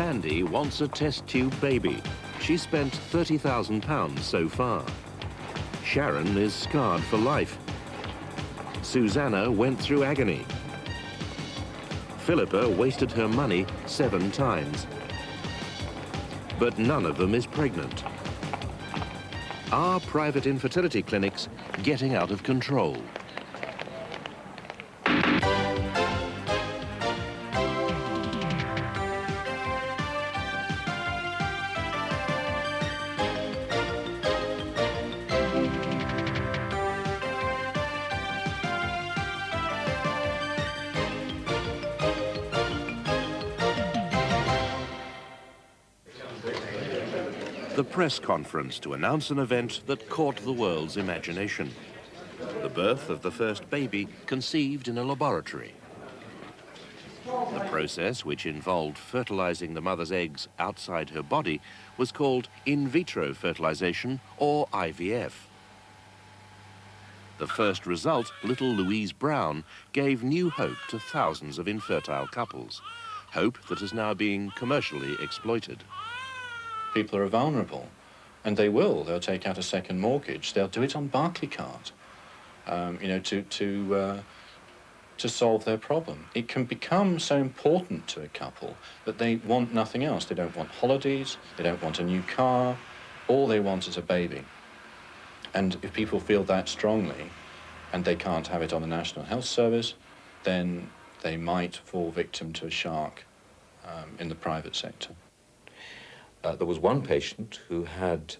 Sandy wants a test tube baby. She spent £30,000 so far. Sharon is scarred for life. Susanna went through agony. Philippa wasted her money 7 times. But none of them is pregnant. Are private infertility clinics getting out of control? The press conference to announce an event that caught the world's imagination. The birth of the first baby conceived in a laboratory. The process, which involved fertilizing the mother's eggs outside her body, was called in vitro fertilization, or IVF. The first result, little Louise Brown, gave new hope to thousands of infertile couples. Hope that is now being commercially exploited. People are vulnerable, and they will. They'll take out a second mortgage. They'll do it on Barclaycard, you know, to solve their problem. It can become so important to a couple that they want nothing else. They don't want holidays. They don't want a new car. All they want is a baby. And if people feel that strongly, and they can't have it on the National Health Service, then they might fall victim to a shark in the private sector. There was one patient who had,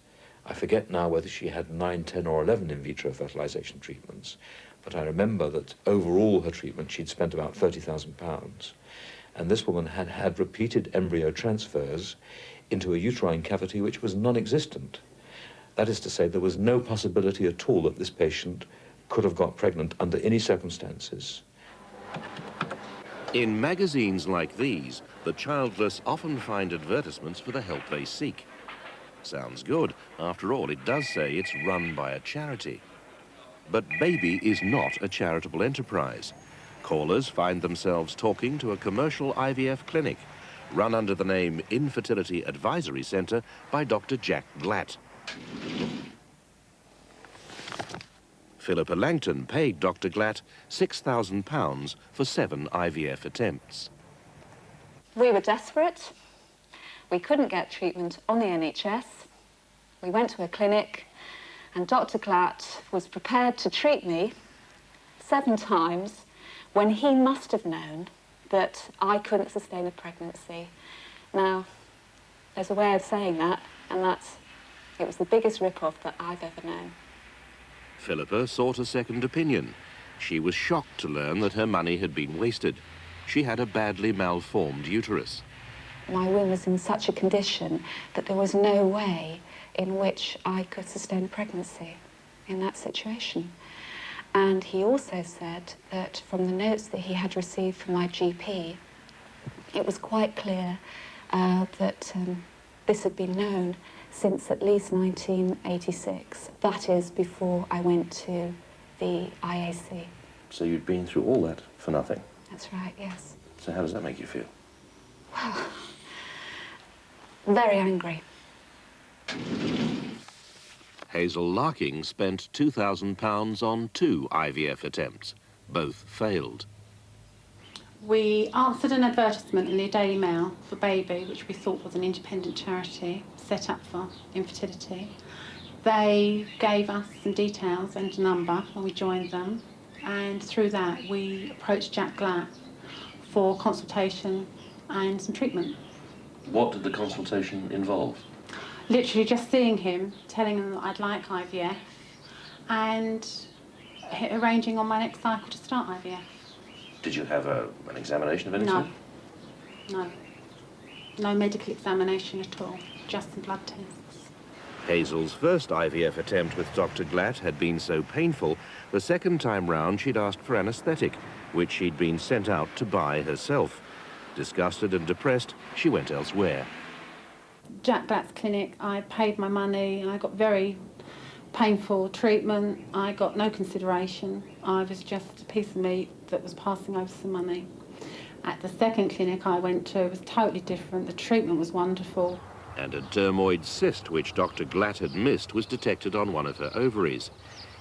I forget now whether she had 9, 10 or 11 in vitro fertilization treatments, but I remember that overall her treatment she'd spent about £30,000, and this woman had had repeated embryo transfers into a uterine cavity which was non-existent. That is to say, there was no possibility at all that this patient could have got pregnant under any circumstances. In magazines like these, the childless often find advertisements for the help they seek. Sounds good. After all, it does say it's run by a charity. But Baby is not a charitable enterprise. Callers find themselves talking to a commercial IVF clinic, run under the name Infertility Advisory Centre by Dr. Jack Glatt. Philippa Langton paid Dr. Glatt £6,000 for 7 IVF attempts. We were desperate. We couldn't get treatment on the NHS. We went to a clinic, and Dr. Glatt was prepared to treat me 7 times when he must have known that I couldn't sustain a pregnancy. Now, there's a way of saying that, and it was the biggest rip-off that I've ever known. Philippa sought a second opinion. She was shocked to learn that her money had been wasted. She had a badly malformed uterus. My womb was in such a condition that there was no way in which I could sustain a pregnancy in that situation. And he also said that from the notes that he had received from my GP, it was quite clear that this had been known since at least 1986. That is before I went to the IAC. So you'd been through all that for nothing? That's right, yes. So how does that make you feel? Well, very angry. Hazel Larking spent £2,000 on 2 IVF attempts. Both failed. We answered an advertisement in the Daily Mail for Baby, which we thought was an independent charity set up for infertility. They gave us some details and a number when we joined them, and through that we approached Jack Glatt for consultation and some treatment. What did the consultation involve? Literally just seeing him, telling him that I'd like IVF, and arranging on my next cycle to start IVF. Did you have an examination of any sort? No. No medical examination at all, just some blood tests. Hazel's first IVF attempt with Dr. Glatt had been so painful, the second time round she'd asked for anaesthetic, which she'd been sent out to buy herself. Disgusted and depressed, she went elsewhere. Jack Glatt's clinic, I paid my money, I got very painful treatment, I got no consideration. I was just a piece of meat that was passing over some money. At the second clinic I went to, it was totally different. The treatment was wonderful. And a dermoid cyst which Dr. Glatt had missed was detected on one of her ovaries.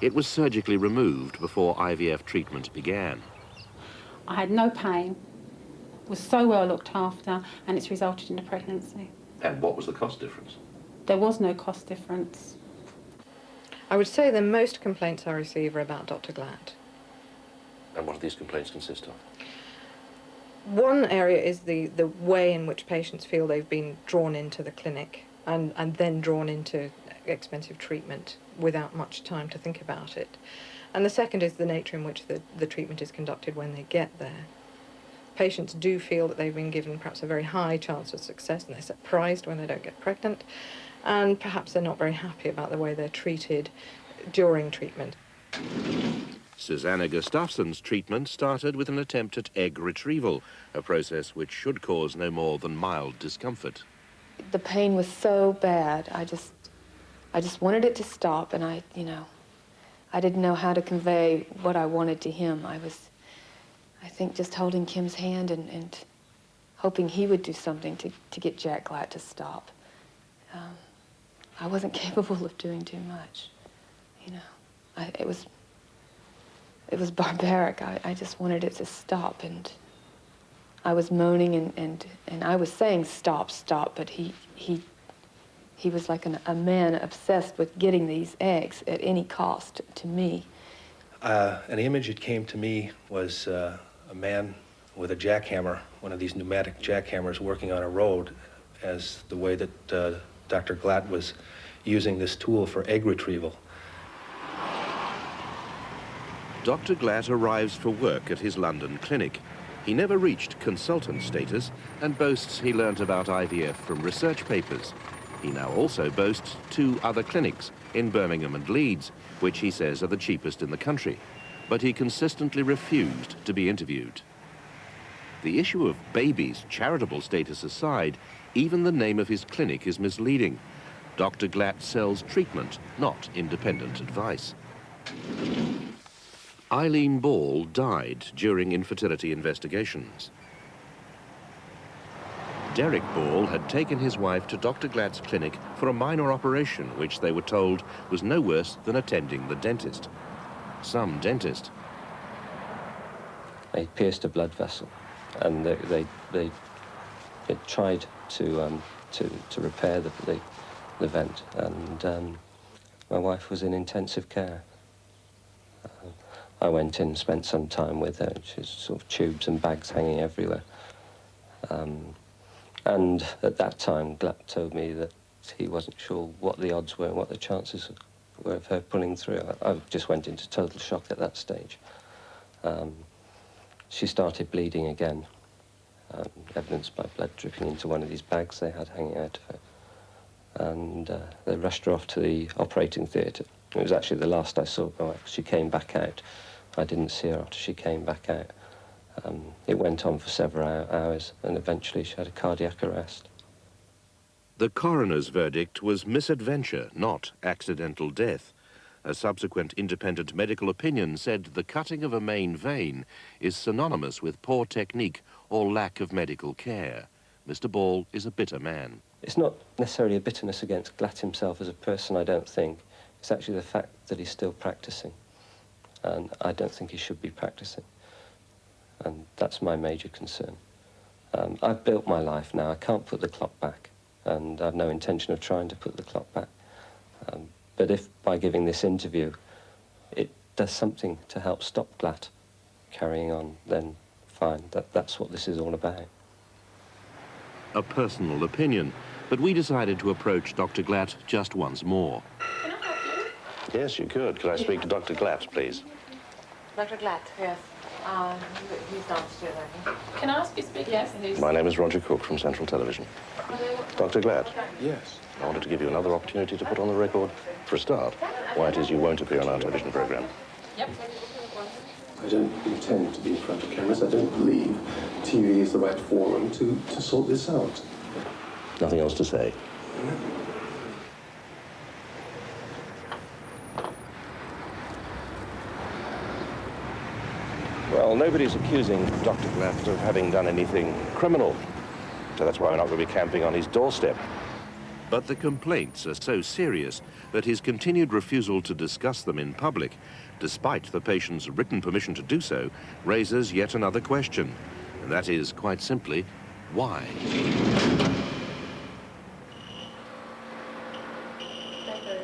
It was surgically removed before IVF treatment began. I had no pain, was so well looked after, and it's resulted in a pregnancy. And what was the cost difference? There was no cost difference. I would say the most complaints I receive are about Dr. Glatt. And what do these complaints consist of? One area is the way in which patients feel they've been drawn into the clinic and then drawn into expensive treatment without much time to think about it. And the second is the nature in which the treatment is conducted when they get there. Patients do feel that they've been given perhaps a very high chance of success and they're surprised when they don't get pregnant, and perhaps they're not very happy about the way they're treated during treatment. Susanna Gustafsson's treatment started with an attempt at egg retrieval, a process which should cause no more than mild discomfort. The pain was so bad, I just wanted it to stop, and I didn't know how to convey what I wanted to him. I think just holding Kim's hand and hoping he would do something to get Jack Glatt to stop. I wasn't capable of doing too much, It was barbaric. I just wanted it to stop, and I was moaning and I was saying stop, stop, but he was like a man obsessed with getting these eggs at any cost to me. An image that came to me was a man with a jackhammer, one of these pneumatic jackhammers, working on a road, as the way that Dr. Glatt was using this tool for egg retrieval. Dr. Glatt arrives for work at his London clinic. He never reached consultant status and boasts he learnt about IVF from research papers. He now also boasts 2 other clinics in Birmingham and Leeds, which he says are the cheapest in the country. But he consistently refused to be interviewed. The issue of babies' charitable status aside, even the name of his clinic is misleading. Dr. Glatt sells treatment, not independent advice. Eileen Ball died during infertility investigations. Derek Ball had taken his wife to Dr. Glatt's clinic for a minor operation, which they were told was no worse than attending the dentist. Some dentist. They pierced a blood vessel, and they tried to repair the vent, and my wife was in intensive care. I went in, spent some time with her. She's sort of tubes and bags hanging everywhere. And at that time, Glatt told me that he wasn't sure what the odds were and what the chances were of her pulling through. I just went into total shock at that stage. She started bleeding again, evidenced by blood dripping into one of these bags they had hanging out of her. And they rushed her off to the operating theatre. It was actually the last I saw of my wife. She came back out. I didn't see her after she came back out. It went on for several hours, and eventually she had a cardiac arrest. The coroner's verdict was misadventure, not accidental death. A subsequent independent medical opinion said the cutting of a main vein is synonymous with poor technique or lack of medical care. Mr. Ball is a bitter man. It's not necessarily a bitterness against Glatt himself as a person, I don't think. It's actually the fact that he's still practicing. And I don't think he should be practicing. And that's my major concern. I've built my life now. I can't put the clock back. And I've no intention of trying to put the clock back. But if, by giving this interview, it does something to help stop Glatt carrying on, then fine. That's what this is all about. A personal opinion, but we decided to approach Dr. Glatt just once more. Can I help you? Yes, you could. Could I speak to Dr. Glatt, please? Dr. Glatt? Yes. He's downstairs, I think. Can I ask you to speak? Yes. My name is Roger Cook from Central Television. Dr. Glatt, Yes. I wanted to give you another opportunity to put on the record, for a start, why it is you won't appear on our television program. Yep. I don't intend to be in front of cameras. I don't believe TV is the right forum to sort this out. Nothing else to say. Well, nobody's accusing Dr. Glatt of having done anything criminal, so that's why we're not going to be camping on his doorstep. But the complaints are so serious that his continued refusal to discuss them in public, despite the patient's written permission to do so, raises yet another question, and that is, quite simply, why?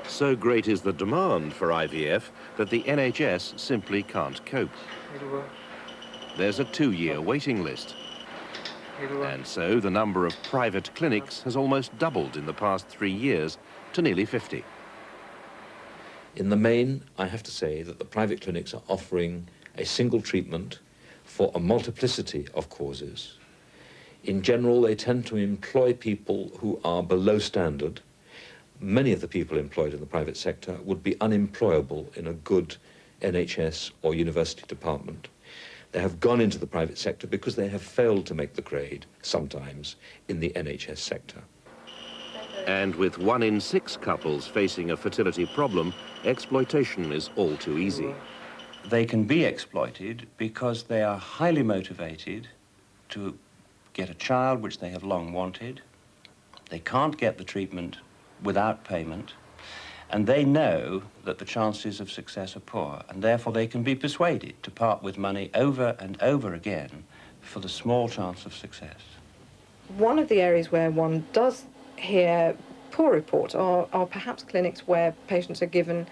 So great is the demand for IVF that the NHS simply can't cope. There's a 2-year waiting list. And so the number of private clinics has almost doubled in the past 3 years to nearly 50. In the main, I have to say that the private clinics are offering a single treatment for a multiplicity of causes. In general, they tend to employ people who are below standard. Many of the people employed in the private sector would be unemployable in a good NHS or university department. They have gone into the private sector because they have failed to make the grade, sometimes, in the NHS sector. And with 1 in 6 couples facing a fertility problem, exploitation is all too easy. They can be exploited because they are highly motivated to get a child which they have long wanted. They can't get the treatment without payment, and they know that the chances of success are poor, and therefore they can be persuaded to part with money over and over again for the small chance of success. One of the areas where one does hear poor reports are perhaps clinics where patients are given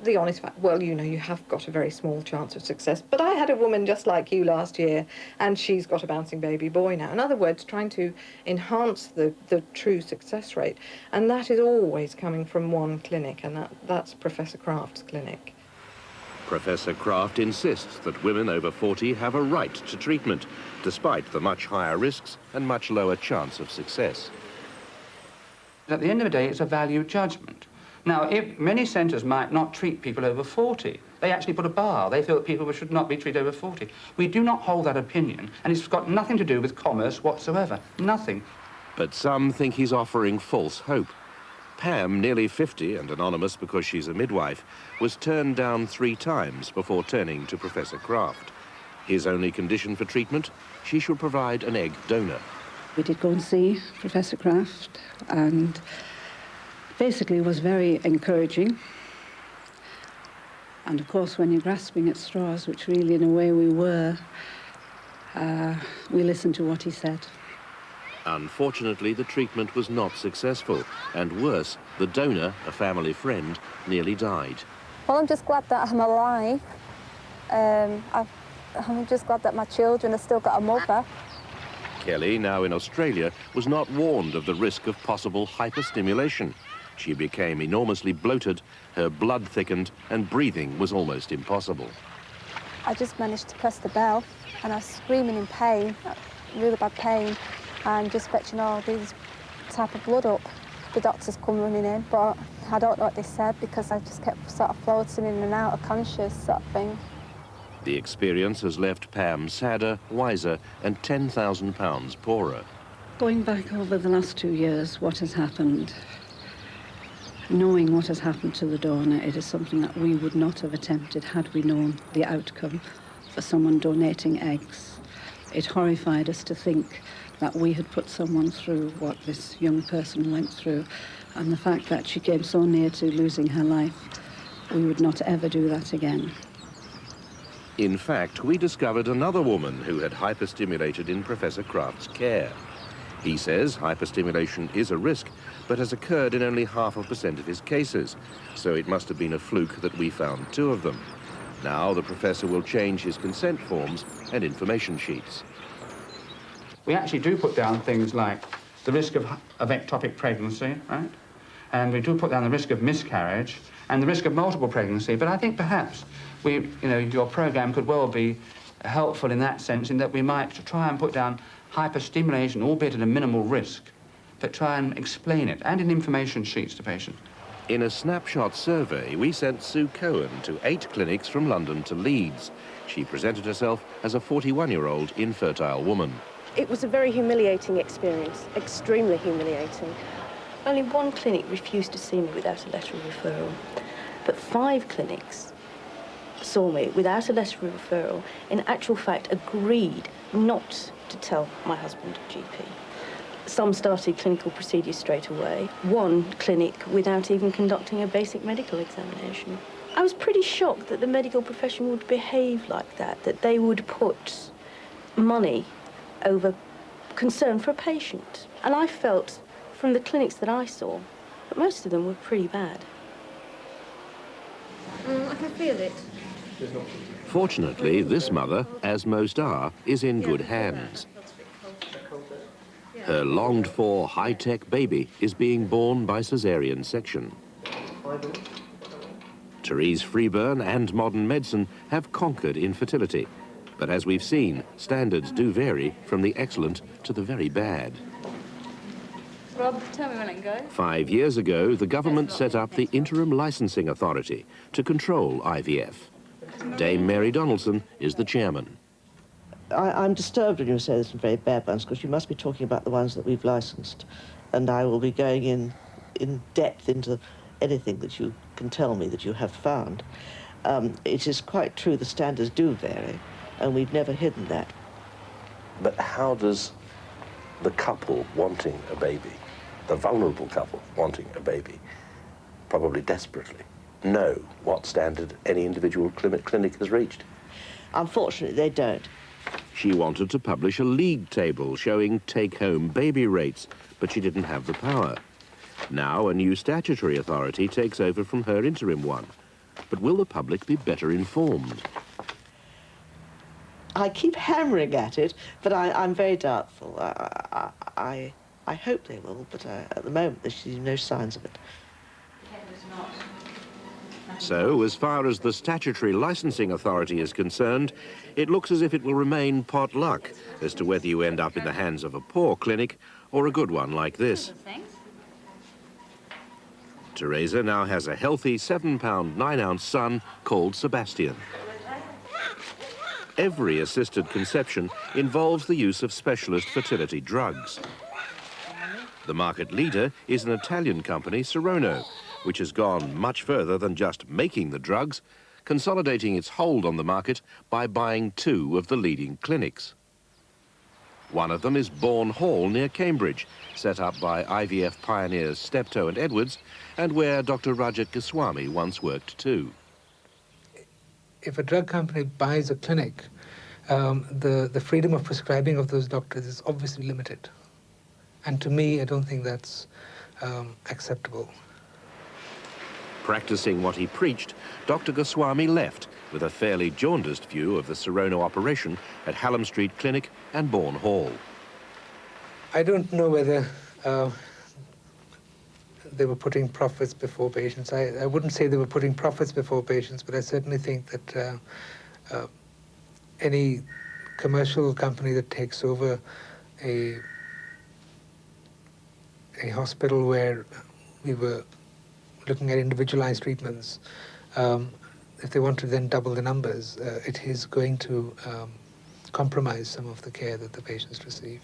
the honest fact, well, you know, you have got a very small chance of success, but I had a woman just like you last year and she's got a bouncing baby boy now. In other words, trying to enhance the true success rate. And that is always coming from one clinic, and that's Professor Kraft's clinic. Professor Kraft insists that women over 40 have a right to treatment, despite the much higher risks and much lower chance of success. At the end of the day, it's a value judgment. Now, if many centres might not treat people over 40, they actually put a bar. They feel that people should not be treated over 40. We do not hold that opinion, and it's got nothing to do with commerce whatsoever. Nothing. But some think he's offering false hope. Pam, nearly 50 and anonymous because she's a midwife, was turned down 3 times before turning to Professor Kraft. His only condition for treatment, she should provide an egg donor. We did go and see Professor Kraft, and basically it was very encouraging. And of course, when you're grasping at straws, which really in a way we were, we listened to what he said. Unfortunately, the treatment was not successful, and worse, the donor, a family friend, nearly died. Well, I'm just glad that I'm alive. I'm just glad that my children have still got a mother. Kelly, now in Australia, was not warned of the risk of possible hyperstimulation. She became enormously bloated, her blood thickened, and breathing was almost impossible. I just managed to press the bell, and I was screaming in pain, really bad pain, and just fetching all these type of blood up. The doctors come running in, but I don't know what they said because I just kept sort of floating in and out of conscious sort of thing. The experience has left Pam sadder, wiser, and £10,000 poorer. Going back over the last 2 years, what has happened, knowing what has happened to the donor, it is something that we would not have attempted had we known the outcome for someone donating eggs. It horrified us to think that we had put someone through what this young person went through, and the fact that she came so near to losing her life, we would not ever do that again. In fact, we discovered another woman who had hyperstimulated in Professor Kraft's care. He says hyperstimulation is a risk, but has occurred in only 0.5% of his cases, so it must have been a fluke that we found 2 of them. Now the professor will change his consent forms and information sheets. We actually do put down things like the risk of ectopic pregnancy, right? And we do put down the risk of miscarriage and the risk of multiple pregnancy. But I think perhaps your program could well be helpful in that sense, in that we might try and put down hyperstimulation, albeit at a minimal risk, but try and explain it, and in information sheets to patients. In a snapshot survey, we sent Sue Cohen to 8 clinics from London to Leeds. She presented herself as a 41-year-old infertile woman. It was a very humiliating experience, extremely humiliating. Only 1 clinic refused to see me without a letter of referral, but 5 clinics saw me without a letter of referral, in actual fact agreed not to tell my husband GP. Some started clinical procedures straight away. One clinic without even conducting a basic medical examination. I was pretty shocked that the medical profession would behave like that they would put money over concern for a patient. And I felt, from the clinics that I saw, that most of them were pretty bad. I can feel it. Fortunately, this mother, as most are, is in good hands. Her longed-for high-tech baby is being born by caesarean section. Therese Freeburn and modern medicine have conquered infertility. But as we've seen, standards do vary from the excellent to the very bad. Rob, tell me when I can go. 5 years ago, the government set up the Interim Licensing Authority to control IVF. Dame Mary Donaldson is the chairman. I'm disturbed when you say there's some very bad ones, because you must be talking about the ones that we've licensed. And I will be going in depth into anything that you can tell me that you have found. It is quite true the standards do vary, and we've never hidden that. But how does the couple wanting a baby, the vulnerable couple wanting a baby, probably desperately, know what standard any individual clinic has reached? Unfortunately, they don't. She wanted to publish a league table showing take-home baby rates, but she didn't have the power. Now a new statutory authority takes over from her interim one. But will the public be better informed? I keep hammering at it, but I'm very doubtful. I hope they will, but at the moment there's no signs of it. So, as far as the statutory licensing authority is concerned, it looks as if it will remain pot luck as to whether you end up in the hands of a poor clinic or a good one like this. Teresa now has a healthy 7-pound 9-ounce son called Sebastian. Every assisted conception involves the use of specialist fertility drugs. The market leader is an Italian company, Serono, which has gone much further than just making the drugs, consolidating its hold on the market by buying 2 of the leading clinics. One of them is Bourne Hall near Cambridge, set up by IVF pioneers Steptoe and Edwards, and where Dr. Rajat Goswami once worked too. If a drug company buys a clinic, the freedom of prescribing of those doctors is obviously limited. And to me, I don't think that's acceptable. Practicing what he preached, Dr. Goswami left with a fairly jaundiced view of the Serono operation at Hallam Street Clinic and Bourne Hall. I don't know whether they were putting profits before patients. I wouldn't say they were putting profits before patients, but I certainly think that any commercial company that takes over a hospital where we were looking at individualized treatments, if they want to then double the numbers, it is going to compromise some of the care that the patients receive.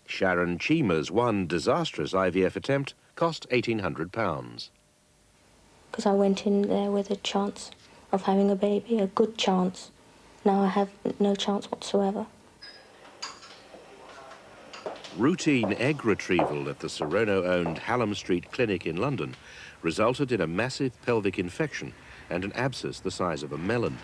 Sharon Chima's one disastrous IVF attempt cost £1,800. Because I went in there with a chance of having a baby, a good chance. Now I have no chance whatsoever. Routine egg retrieval at the Serono-owned Hallam Street Clinic in London resulted in a massive pelvic infection and an abscess the size of a melon.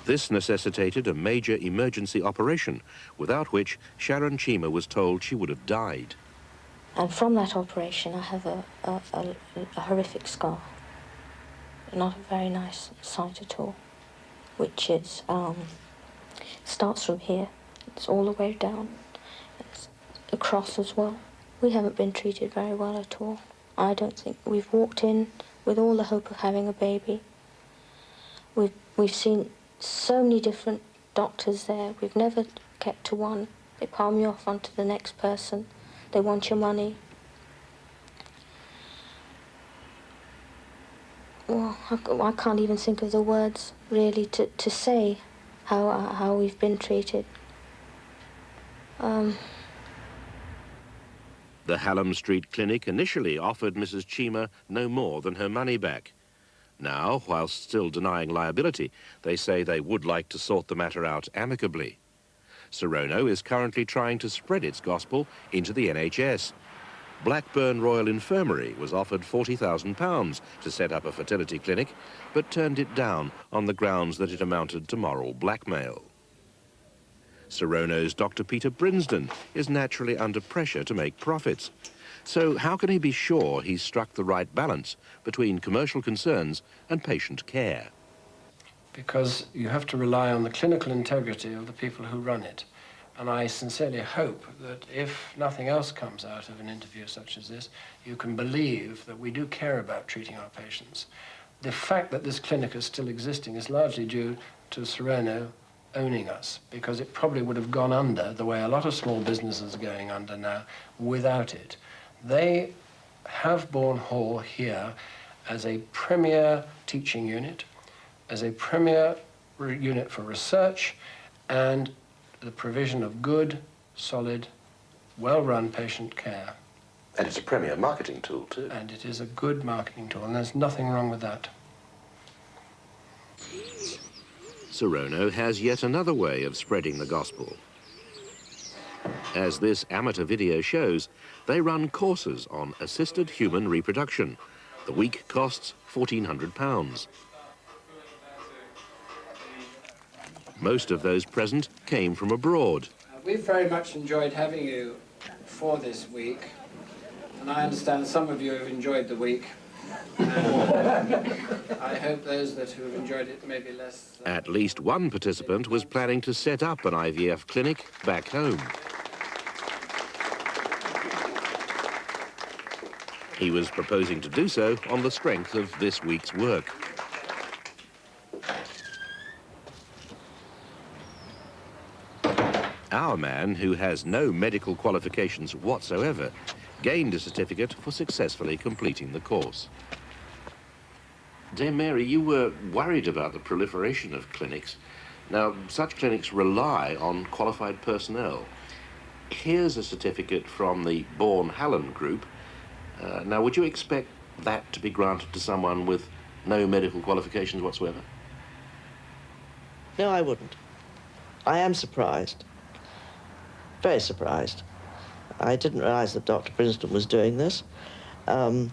This necessitated a major emergency operation, without which Sharon Chima was told she would have died. And from that operation, I have a horrific scar. Not a very nice sight at all, which is, starts from here. It's all the way down. It's across as well. We haven't been treated very well at all. I don't think we've walked in with all the hope of having a baby. We've seen so many different doctors there. We've never kept to one. They palm you off onto the next person. They want your money. Well, I can't even think of the words, really, to say how we've been treated. The Hallam Street Clinic initially offered Mrs. Chima no more than her money back. Now, whilst still denying liability, they say they would like to sort the matter out amicably. Serono is currently trying to spread its gospel into the NHS. Blackburn Royal Infirmary was offered £40,000 to set up a fertility clinic, but turned it down on the grounds that it amounted to moral blackmail. Serono's Dr. Peter Brinsden is naturally under pressure to make profits. So how can he be sure he's struck the right balance between commercial concerns and patient care? Because you have to rely on the clinical integrity of the people who run it. And I sincerely hope that if nothing else comes out of an interview such as this, you can believe that we do care about treating our patients. The fact that this clinic is still existing is largely due to Serono owning us, because it probably would have gone under the way a lot of small businesses are going under now without it. They have Bourne Hall here as a premier teaching unit, as a premier unit for research, and the provision of good, solid, well-run patient care. And it's a premier marketing tool, too. And it is a good marketing tool, and there's nothing wrong with that. Serono has yet another way of spreading the gospel. As this amateur video shows, they run courses on assisted human reproduction. The week costs £1,400. Most of those present came from abroad. We've very much enjoyed having you for this week, and I understand some of you have enjoyed the week. I hope those that who have enjoyed it maybe less. At least one participant was planning to set up an IVF clinic back home. He was proposing to do so on the strength of this week's work. Our man, who has no medical qualifications whatsoever, gained a certificate for successfully completing the course. Dear Mary, you were worried about the proliferation of clinics. Now, such clinics rely on qualified personnel. Here's a certificate from the Bourne Hallam Group. Now, would you expect that to be granted to someone with no medical qualifications whatsoever? No, I wouldn't. I am surprised. Very surprised. I didn't realise that Dr. Brinsden was doing this. I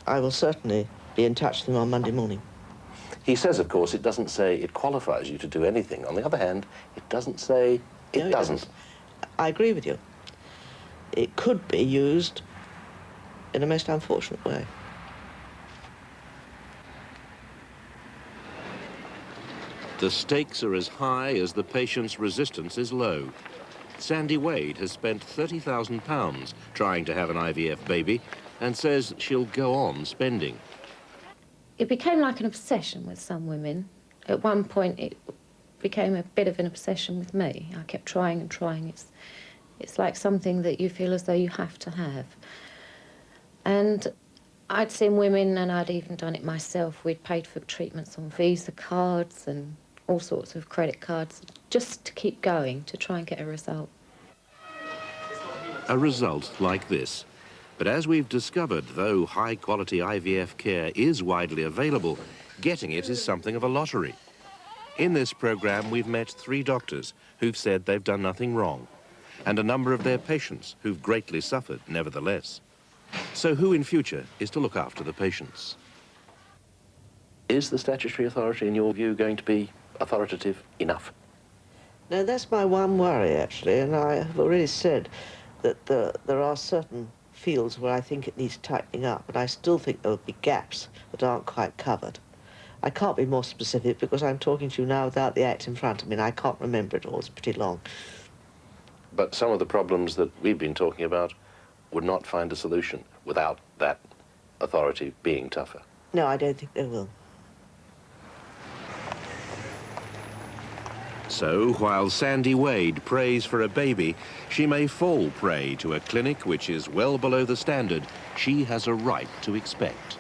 will certainly be in touch with him on Monday morning. He says, of course, it doesn't say it qualifies you to do anything. On the other hand, it doesn't say it doesn't. I agree with you. It could be used in a most unfortunate way. The stakes are as high as the patient's resistance is low. Sandy Wade has spent £30,000 trying to have an IVF baby and says she'll go on spending. It became like an obsession with some women. At one point, it became a bit of an obsession with me. I kept trying and trying. It's like something that you feel as though you have to have. And I'd seen women, and I'd even done it myself. We'd paid for treatments on Visa cards and all sorts of credit cards, just to keep going, to try and get a result. A result like this. But as we've discovered, though high-quality IVF care is widely available, getting it is something of a lottery. In this programme, we've met 3 doctors who've said they've done nothing wrong, and a number of their patients who've greatly suffered nevertheless. So who in future is to look after the patients? Is the statutory authority, in your view, going to be authoritative enough? No, that's my one worry, actually, and I have already said that there are certain fields where I think it needs tightening up, but I still think there will be gaps that aren't quite covered. I can't be more specific because I'm talking to you now without the Act in front of me, and I can't remember it all. It's pretty long. But some of the problems that we've been talking about would not find a solution without that authority being tougher. No, I don't think they will. So, while Sandy Wade prays for a baby, she may fall prey to a clinic which is well below the standard she has a right to expect.